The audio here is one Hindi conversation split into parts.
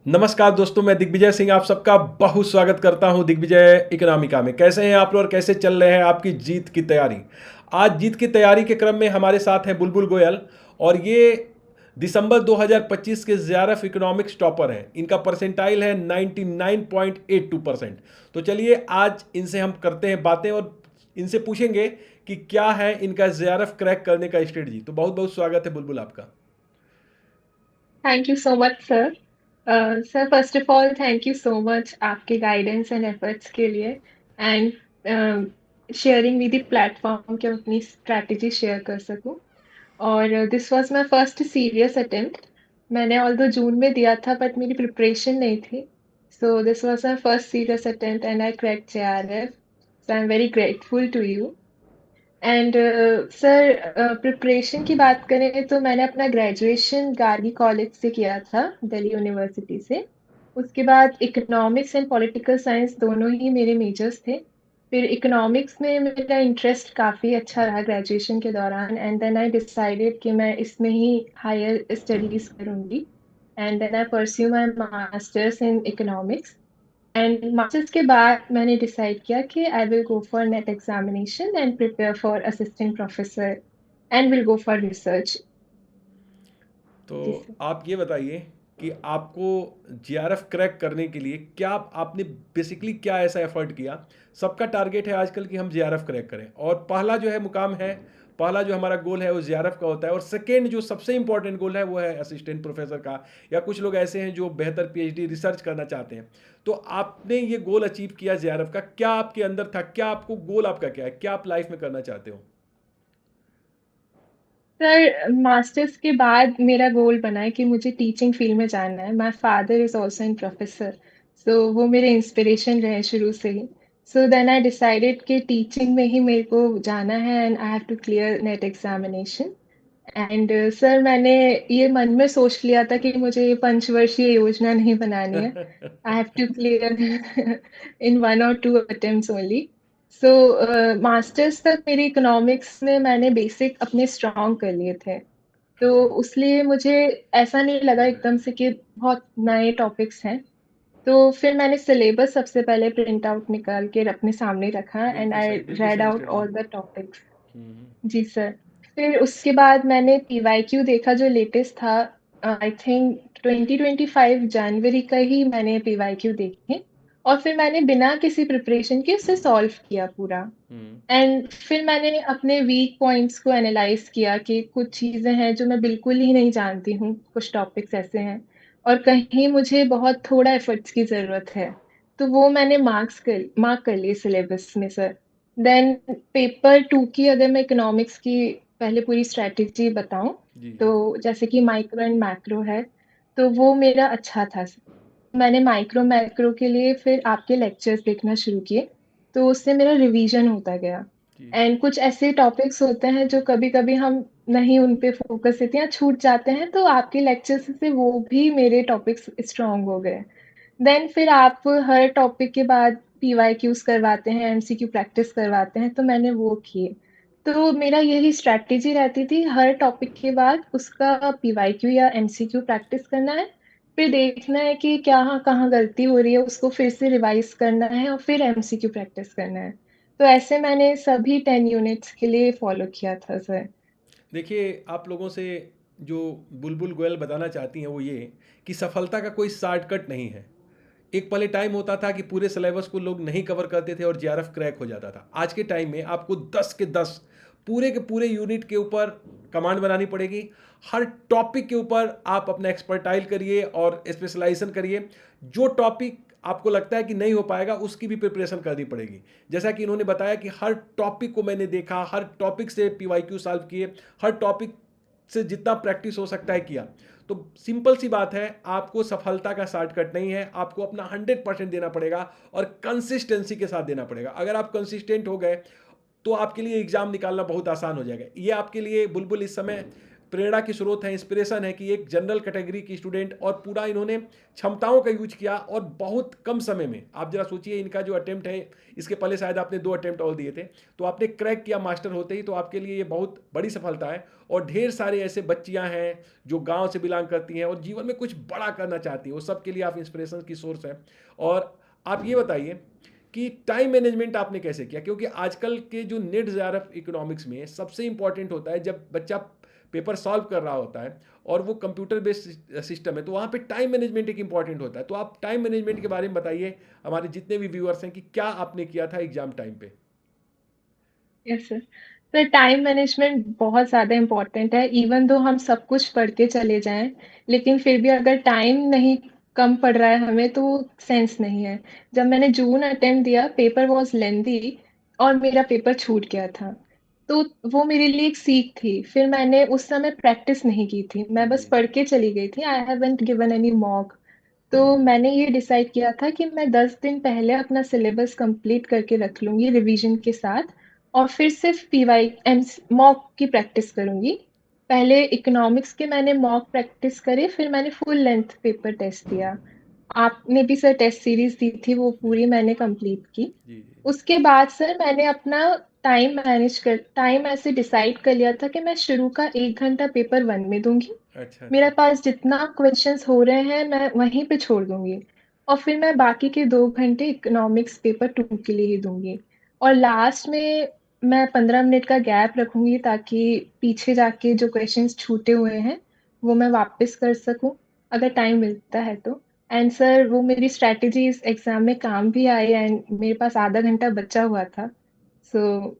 नमस्कार दोस्तों, मैं दिग्विजय सिंह आप सबका बहुत स्वागत करता हूं दिग्विजय इकोनॉमिका में। कैसे हैं आप लोग और कैसे चल रहे हैं आपकी जीत की तैयारी। आज जीत की तैयारी के क्रम में हमारे साथ हैं बुलबुल गोयल और ये दिसंबर 2025 के जेआरएफ इकोनॉमिक्स टॉपर हैं। इनका परसेंटाइल है 99.82%। तो चलिए आज इनसे हम करते हैं बातें और इनसे पूछेंगे कि क्या है इनका जेआरएफ क्रैक करने का स्ट्रेटजी। तो बहुत बहुत स्वागत है बुलबुल आपका। Thank you so much sir. Sir first of all thank you so much आपके गाइडेंस एंड एफर्ट्स के लिए and sharing with the platform कि मैं अपनी स्ट्रैटेजी शेयर कर सकूं। और this was my first serious attempt. मैंने ऑल्दो जून में दिया था बट मेरी प्रिपरेशन नहीं थी। So this was my first serious attempt and I cracked JRF. So I am very grateful to you. And sir preparation की बात करें तो मैंने अपना ग्रेजुएशन गार्गी कॉलेज से किया था, दिल्ली यूनिवर्सिटी से। उसके बाद इकोनॉमिक्स एंड पॉलिटिकल साइंस दोनों ही मेरे मेजर्स थे। फिर इकोनॉमिक्स में मेरा इंटरेस्ट काफ़ी अच्छा रहा ग्रेजुएशन के दौरान एंड देन आई डिसाइडेड कि मैं इसमें ही हायर स्टडीज़ करूँगी। And then I pursue my masters in economics. And masters के बाद मैंने डिसाइड किया कि I will go for NET examination and prepare for assistant professor and will go for research. तो जी सर। आप ये बताइए कि आपको जीआरएफ क्रैक करने के लिए क्या आपने बेसिकली क्या ऐसा एफर्ट किया। सबका टारगेट है आजकल कि हम जीआरएफ क्रैक करें और पहला जो है मुकाम है, पहला जो हमारा गोल है वो जीआरएफ का होता है और सेकेंड जो सबसे इंपॉर्टेंट गोल है वो है असिस्टेंट प्रोफेसर का। या कुछ लोग ऐसे हैं जो बेहतर पीएचडी रिसर्च करना चाहते हैं। तो आपने ये गोल अचीव किया जीआरएफ का, क्या आपके अंदर था, क्या आपको गोल आपका क्या है, क्या आप लाइफ में करना चाहते हो। सर मास्टर्स के बाद मेरा गोल बना है कि मुझे टीचिंग फील्ड में जाना है। My father is also an professor. So वो मेरे इंस्पिरेशन रहे शुरू से ही। सो देन आई डिसाइडेड कि टीचिंग में ही मेरे को जाना है and I have to clear NET examination. And sir मैंने ये मन में सोच लिया था कि मुझे ये पंचवर्षीय योजना नहीं बनानी है। I have to clear in 1 or 2 attempts only. So masters तक मेरी इकोनॉमिक्स में मैंने बेसिक अपने स्ट्रॉन्ग कर लिए थे। तो अच्छा। उसलिए मुझे ऐसा नहीं लगा एकदम से कि बहुत नए टॉपिक्स हैं। तो फिर मैंने सिलेबस सबसे पहले प्रिंट आउट निकाल के अपने सामने रखा एंड आई बिल्कुल रेड सही out strategy. All the topics. Hmm. जी सर। फिर उसके बाद मैंने पीवाईक्यू देखा जो लेटेस्ट था। आई थिंक 2025 जनवरी का ही मैंने पीवाईक्यू देखे। और फिर मैंने बिना किसी प्रिपरेशन के उसे सॉल्व किया पूरा। हम्म। एंड फिर मैंने अपने वीक पॉइंट्स को एनालाइज किया कि कुछ चीज़ें हैं जो मैं बिल्कुल ही नहीं जानती हूँ, कुछ टॉपिक्स ऐसे हैं और कहीं मुझे बहुत थोड़ा एफर्ट्स की ज़रूरत है। तो वो मैंने मार्क कर लिए सिलेबस में सर। देन पेपर 2 की अगर मैं इकोनॉमिक्स की पहले पूरी स्ट्रैटेजी बताऊँ, जी जी। तो जैसे कि माइक्रो एंड मैक्रो है, तो वो मेरा अच्छा था। मैंने माइक्रो मैक्रो के लिए फिर आपके लेक्चर्स देखना शुरू किए, तो उससे मेरा रिवीजन होता गया। जी जी। एंड कुछ ऐसे टॉपिक्स होते हैं जो कभी-कभी हम नहीं उन पे फोकस देते हैं या छूट जाते हैं, तो आपके लेक्चर्स से वो भी मेरे टॉपिक्स स्ट्रॉन्ग हो गए। देन फिर आप हर टॉपिक के बाद पीवाईक्यूज़ करवाते हैं, एमसीक्यू प्रैक्टिस करवाते हैं, तो मैंने वो किए। तो मेरा यही स्ट्रैटेजी रहती थी, हर टॉपिक के बाद उसका पीवाईक्यू या एमसीक्यू प्रैक्टिस करना है, फिर देखना है कि क्या कहाँ गलती हो रही है, उसको फिर से रिवाइज़ करना है और फिर एमसीक्यू प्रैक्टिस करना है। तो ऐसे मैंने सभी 10 यूनिट्स के लिए फॉलो किया था सर। देखिए, आप लोगों से जो बुलबुल गोयल बताना चाहती हैं वो ये कि सफलता का कोई शॉर्टकट नहीं है। एक पहले टाइम होता था कि पूरे सिलेबस को लोग नहीं कवर करते थे और जीआरएफ क्रैक हो जाता था। आज के टाइम में आपको 10 के 10 पूरे के पूरे यूनिट के ऊपर कमांड बनानी पड़ेगी। हर टॉपिक के ऊपर आप अपना एक्सपर्टाइल करिए और स्पेशलाइजेशन करिए। जो टॉपिक आपको लगता है कि नहीं हो पाएगा उसकी भी प्रिपरेशन करनी पड़ेगी। जैसा कि इन्होंने बताया कि हर टॉपिक को मैंने देखा, हर टॉपिक से पीवाईक्यू सॉल्व किए, हर टॉपिक से जितना प्रैक्टिस हो सकता है किया। तो सिंपल सी बात है, आपको सफलता का शॉर्टकट नहीं है, आपको अपना 100% देना पड़ेगा और कंसिस्टेंसी के साथ देना पड़ेगा। अगर आप कंसिस्टेंट हो गए तो आपके लिए एग्जाम निकालना बहुत आसान हो जाएगा। ये आपके लिए बुलबुल इस समय प्रेरणा की स्रोत है, इंस्पिरेशन है कि एक जनरल कैटेगरी की स्टूडेंट और पूरा इन्होंने क्षमताओं का यूज किया और बहुत कम समय में, आप जरा सोचिए इनका जो अटेम्प्ट है, इसके पहले शायद आपने 2 अटेम्प्ट और दिए थे, तो आपने क्रैक किया मास्टर होते ही, तो आपके लिए ये बहुत बड़ी सफलता है। और ढेर सारे ऐसे बच्चियां हैं जो गांव से बिलोंग करती हैं और जीवन में कुछ बड़ा करना चाहती हैं, वो सब के लिए आप इंस्पिरेशन की सोर्स हैं। और आप ये बताइए कि टाइम मैनेजमेंट आपने कैसे किया, क्योंकि आजकल के जो नेट जेआरएफ इकोनॉमिक्स में सबसे इंपॉर्टेंट होता है जब बच्चा पेपर सॉल्व कर रहा होता है और वो कंप्यूटर बेस्ड सिस्टम है, तो वहाँ पे टाइम मैनेजमेंट एक इंपॉर्टेंट होता है। तो आप टाइम मैनेजमेंट के बारे में बताइए हमारे जितने भी व्यूअर्स हैं कि क्या आपने किया था एग्जाम टाइम पे। Yes sir. Sir time management बहुत ज़्यादा इम्पोर्टेंट है, इवन दो हम सब कुछ पढ़ के चले जाएँ, लेकिन फिर भी अगर टाइम नहीं कम पड़ रहा है हमें तो सेंस नहीं है। जब मैंने जून अटेम्प्ट दिया, पेपर वाज़ लेंथी और मेरा पेपर छूट गया था। तो वो मेरे लिए एक सीख थी। फिर मैंने उस समय प्रैक्टिस नहीं की थी, मैं बस जी। पढ़ के चली गई थी। I haven't given any mock. तो मैंने ये डिसाइड किया था कि मैं 10 दिन पहले अपना सिलेबस कंप्लीट करके रख लूँगी रिवीजन के साथ और फिर सिर्फ पीवाई एम्स मॉक की प्रैक्टिस करूँगी। पहले इकोनॉमिक्स के मैंने मॉक प्रैक्टिस करे, फिर मैंने फुल लेंथ पेपर टेस्ट दिया। आपने भी सर टेस्ट सीरीज़ दी थी, वो जी पूरी मैंने कंप्लीट की। जी जी। उसके बाद सर मैंने अपना टाइम ऐसे डिसाइड कर लिया था कि मैं शुरू का 1 घंटा पेपर 1 में दूँगी। अच्छा मेरे अच्छा। पास जितना क्वेश्चंस हो रहे हैं मैं वहीं पे छोड़ दूँगी और फिर मैं बाकी के 2 घंटे इकोनॉमिक्स पेपर 2 के लिए ही दूँगी और लास्ट में मैं 15 मिनट का गैप रखूँगी ताकि पीछे जाके जो क्वेश्चंस छूटे हुए हैं, वो मैं वापस कर सकूँ, अगर टाइम मिलता है तो। एंड सर वो मेरी स्ट्रैटेजी इस एग्ज़ाम में काम भी आई एंड मेरे पास आधा घंटा बचा हुआ था। सो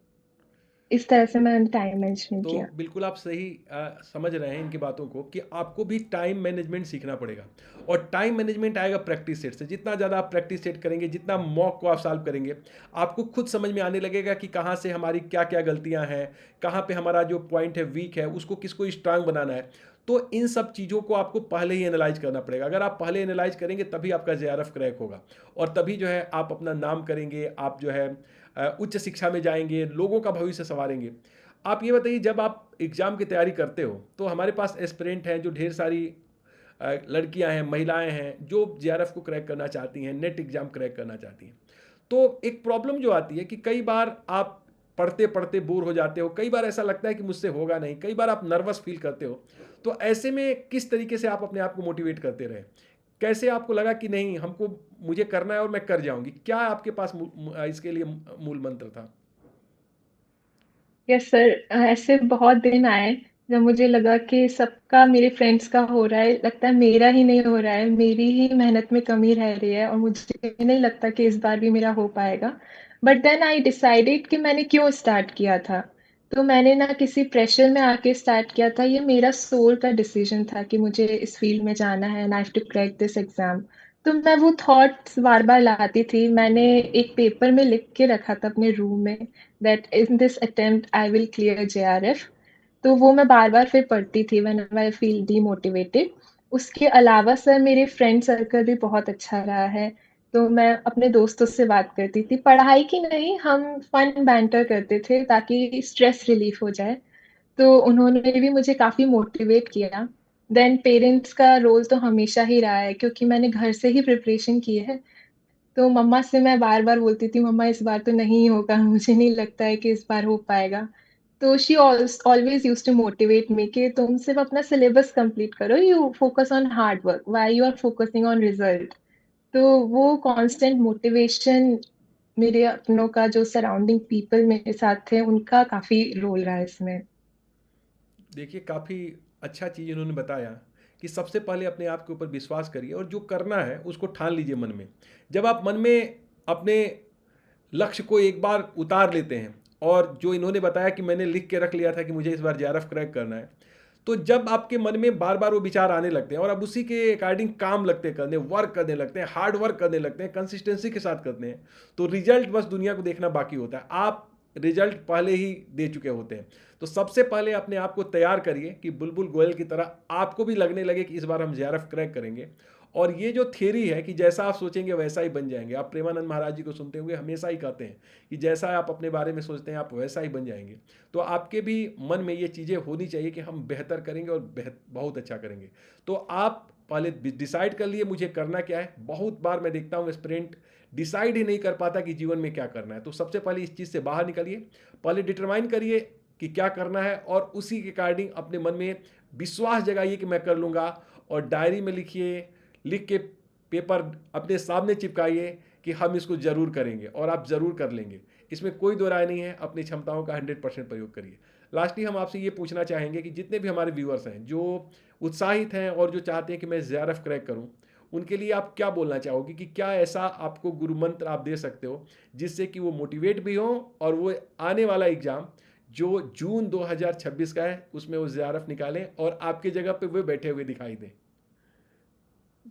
इस तरह से मैंने टाइम मैनेजमेंट तो किया। बिल्कुल आप सही समझ रहे हैं इनकी बातों को कि आपको भी टाइम मैनेजमेंट सीखना पड़ेगा। और टाइम मैनेजमेंट आएगा प्रैक्टिस सेट से। जितना ज़्यादा आप प्रैक्टिस सेट करेंगे, जितना मॉक को आप सॉल्व करेंगे, आपको खुद समझ में आने लगेगा कि कहाँ से हमारी क्या क्या गलतियाँ हैं, कहाँ पे हमारा जो पॉइंट है वीक है, उसको किसको स्ट्रांग बनाना है। तो इन सब चीज़ों को आपको पहले ही एनालाइज करना पड़ेगा। अगर आप पहले एनालाइज करेंगे तभी आपका जेआरएफ क्रैक होगा और तभी जो है आप अपना नाम करेंगे, आप जो है उच्च शिक्षा में जाएंगे, लोगों का भविष्य संवारेंगे। आप ये बताइए, जब आप एग्ज़ाम की तैयारी करते हो तो हमारे पास एस्पिरेंट हैं जो ढेर सारी लड़कियां हैं, महिलाएं हैं जो जेआरएफ को क्रैक करना चाहती हैं, नेट एग्ज़ाम क्रैक करना चाहती हैं। तो एक प्रॉब्लम जो आती है कि कई बार आप पढ़ते पढ़ते बोर हो जाते हो, कई बार ऐसा लगता है कि मुझसे होगा नहीं, कई बार आप नर्वस फील करते हो। तो ऐसे में किस तरीके से आप अपने आप को मोटिवेट करते रहे? कैसे आपको लगा कि नहीं, हमको मुझे करना है और मैं कर जाऊंगी? क्या आपके पास इसके लिए मूल मंत्र था? Yes sir. ऐसे बहुत दिन आए जब मुझे लगा कि सबका मेरे फ्रेंड्स का हो रहा है, लगता है मेरा ही नहीं हो रहा है, मेरी ही मेहनत में कमी रह रही है और मुझे नहीं लगता कि इस बार भी मेरा हो पाएगा। बट देन आई डिसाइडेड कि मैंने क्यों स्टार्ट किया था। तो मैंने ना किसी प्रेशर में आके स्टार्ट किया था, ये मेरा सोल का डिसीजन था कि मुझे इस फील्ड में जाना है and I have to crack this exam. तो मैं वो थॉट्स बार-बार लाती थी। मैंने एक पेपर में लिख के रखा था अपने रूम में that in this attempt I will clear JRF. तो वो मैं बार-बार फिर पढ़ती थी व्हेनेवर आई फील डीमोटिवेटेड। उसके अलावा सर मेरे फ्रेंड सर्कल भी बहुत अच्छा रहा है। तो मैं अपने दोस्तों से बात करती थी, पढ़ाई की नहीं, हम फन बैंटर करते थे ताकि स्ट्रेस रिलीफ हो जाए। तो उन्होंने भी मुझे काफ़ी मोटिवेट किया। देन पेरेंट्स का रोल तो हमेशा ही रहा है क्योंकि मैंने घर से ही प्रिपरेशन की है। तो मम्मा से मैं बार-बार बोलती थी, "मम्मा इस बार तो नहीं होगा, मुझे नहीं लगता है कि इस बार हो पाएगा।" तो she always used to motivate me कि तुम सिर्फ़ अपना सिलेबस कंप्लीट करो, you focus on hard work, why you are focusing on result. तो वो कांस्टेंट मोटिवेशन मेरे अपनों का जो सराउंडिंग पीपल मेरे साथ थे, उनका काफ़ी रोल रहा है इसमें। देखिए, काफ़ी अच्छा चीज़ इन्होंने बताया कि सबसे पहले अपने आप के ऊपर विश्वास करिए और जो करना है उसको ठान लीजिए मन में। जब आप मन में अपने लक्ष्य को एक बार उतार लेते हैं और जो इन्होंने बताया कि मैंने लिख के रख लिया था कि मुझे इस बार जेआरएफ क्रैक करना है, तो जब आपके मन में बार बार वो विचार आने लगते हैं और आप उसी के अकॉर्डिंग काम लगते हैं करने, वर्क करने लगते हैं, हार्ड वर्क करने लगते हैं, कंसिस्टेंसी के साथ करते हैं, तो रिजल्ट बस दुनिया को देखना बाकी होता है। आप रिजल्ट पहले ही दे चुके होते हैं। तो सबसे पहले अपने आप को तैयार करिए कि बुलबुल गोयल की तरह आपको भी लगने लगे कि इस बार हम जेआरएफ क्रैक करेंगे। और ये जो थियरी है कि जैसा आप सोचेंगे वैसा ही बन जाएंगे, आप प्रेमानंद महाराज जी को सुनते होंगे, हमेशा ही कहते हैं कि जैसा आप अपने बारे में सोचते हैं आप वैसा ही बन जाएंगे। तो आपके भी मन में ये चीज़ें होनी चाहिए कि हम बेहतर करेंगे और बहुत अच्छा करेंगे। तो आप पहले डिसाइड कर लिए मुझे करना क्या है। बहुत बार मैं देखता हूँ एस्पिरेंट डिसाइड ही नहीं कर पाता कि जीवन में क्या करना है। तो सबसे पहले इस चीज़ से बाहर निकलिए, पहले डिटरमाइन करिए कि क्या करना है और उसी के अकॉर्डिंग अपने मन में विश्वास जगाइए कि मैं कर लूँगा। और डायरी में लिखिए, लिख के पेपर अपने सामने चिपकाइए कि हम इसको ज़रूर करेंगे और आप ज़रूर कर लेंगे। इसमें कोई दो राय नहीं है, अपनी क्षमताओं का 100% प्रयोग करिए। लास्टली हम आपसे ये पूछना चाहेंगे कि जितने भी हमारे व्यूअर्स हैं जो उत्साहित हैं और जो चाहते हैं कि मैं जेआरएफ क्रैक करूं, उनके लिए आप क्या बोलना चाहोगे कि क्या ऐसा आपको गुरु मंत्र आप दे सकते हो जिससे कि वो मोटिवेट भी हों और वो आने वाला एग्ज़ाम जो जून 2026 का है उसमें वो जेआरएफ निकालें और आपकी जगह पे वो बैठे हुए दिखाई दें।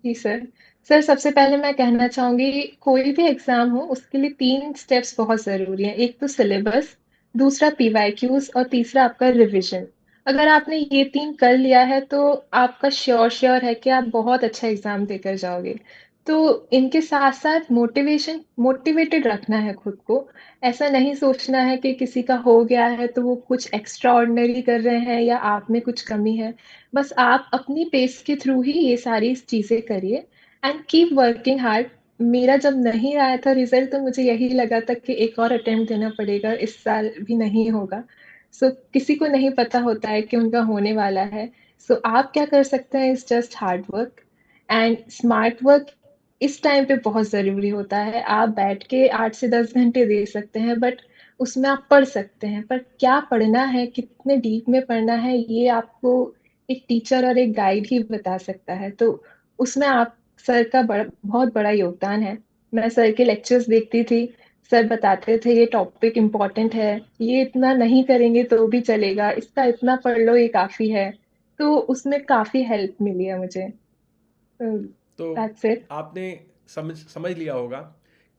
जी सर। सर सबसे पहले मैं कहना चाहूँगी कोई भी एग्ज़ाम हो उसके लिए 3 स्टेप्स बहुत ज़रूरी हैं। एक तो सिलेबस, दूसरा पीवाईक्यूज़ और तीसरा आपका रिविज़न। अगर आपने ये 3 कर लिया है तो आपका श्योर है कि आप बहुत अच्छा एग्ज़ाम देकर जाओगे। तो इनके साथ-साथ मोटिवेटेड रखना है खुद को। ऐसा नहीं सोचना है कि किसी का हो गया है तो वो कुछ एक्स्ट्रा ऑर्डिनरी कर रहे हैं या आप में कुछ कमी है। बस आप अपनी पेस के थ्रू ही ये सारी चीज़ें करिए एंड कीप वर्किंग हार्ड। मेरा जब नहीं आया था रिज़ल्ट तो मुझे यही लगा था कि एक और अटेम्प्ट देना पड़ेगा, इस साल भी नहीं होगा। सो किसी को नहीं पता होता है कि उनका होने वाला है। सो आप क्या कर सकते हैं is just hard work and smart work इस टाइम पे बहुत ज़रूरी होता है। आप बैठ के 8 से 10 घंटे दे सकते हैं बट उसमें आप पढ़ सकते हैं, पर क्या पढ़ना है, कितने डीप में पढ़ना है, ये आपको एक टीचर और एक गाइड ही बता सकता है। तो उसमें आप सर का बहुत बड़ा योगदान है। मैं सर के लेक्चर्स देखती थी, सर बताते थे ये टॉपिक इम्पोर्टेंट है, ये इतना नहीं करेंगे तो भी चलेगा, इसका इतना पढ़ लो ये काफ़ी है। तो उसमें काफ़ी हेल्प मिली है मुझे। तो तो दैट्स इट। आपने समझ समझ लिया होगा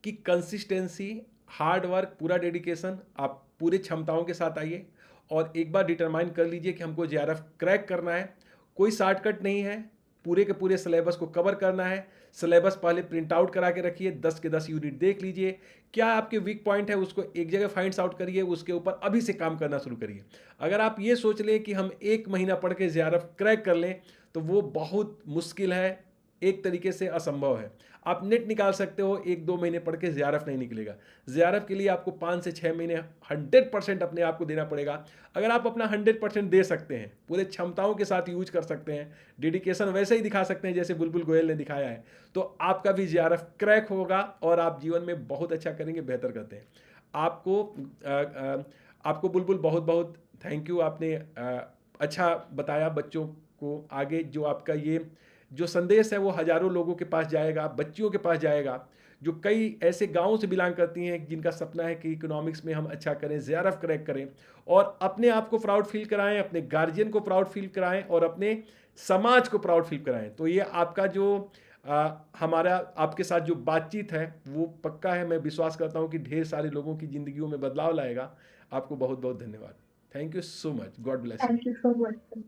कि कंसिस्टेंसी, हार्ड वर्क, पूरा डेडिकेशन, आप पूरी क्षमताओं के साथ आइए और एक बार डिटरमाइन कर लीजिए कि हमको जेआरएफ क्रैक करना है। कोई शॉर्टकट नहीं है, पूरे के पूरे सिलेबस को कवर करना है। सिलेबस पहले प्रिंट आउट करा के रखिए, 10 के 10 यूनिट देख लीजिए, क्या आपके वीक पॉइंट है उसको एक जगह फाइंड आउट करिए, उसके ऊपर अभी से काम करना शुरू करिए। अगर आप ये सोच लें कि हम 1 महीना पढ़ के जेआरएफ क्रैक कर लें तो वो बहुत मुश्किल है, एक तरीके से असंभव है। आप नेट निकाल सकते हो, 1-2 महीने पढ़ के जेआरएफ नहीं निकलेगा। जेआरएफ के लिए आपको 5 से 6 महीने 100% अपने आप को देना पड़ेगा। अगर आप अपना 100% दे सकते हैं, पूरे क्षमताओं के साथ यूज कर सकते हैं, डेडिकेशन वैसे ही दिखा सकते हैं जैसे बुलबुल गोयल ने दिखाया है, तो आपका भी जेआरएफ क्रैक होगा और आप जीवन में बहुत अच्छा करेंगे, बेहतर करते हैं। आपको आपको बुलबुल बहुत बहुत थैंक यू। आपने अच्छा बताया बच्चों को। आगे जो आपका ये जो संदेश है वो हज़ारों लोगों के पास जाएगा, बच्चियों के पास जाएगा जो कई ऐसे गाँव से बिलोंग करती हैं जिनका सपना है कि इकोनॉमिक्स में हम अच्छा करें, जेआरएफ क्रैक करें और अपने आप को प्राउड फील कराएं, अपने गार्जियन को प्राउड फील कराएं और अपने समाज को प्राउड फील कराएं। तो ये आपका जो हमारा आपके साथ जो बातचीत है वो पक्का है। मैं विश्वास करता हूँ कि ढेर सारे लोगों की ज़िंदगियों में बदलाव लाएगा। आपको बहुत बहुत धन्यवाद। Thank you so much. God bless you. Thank you so much.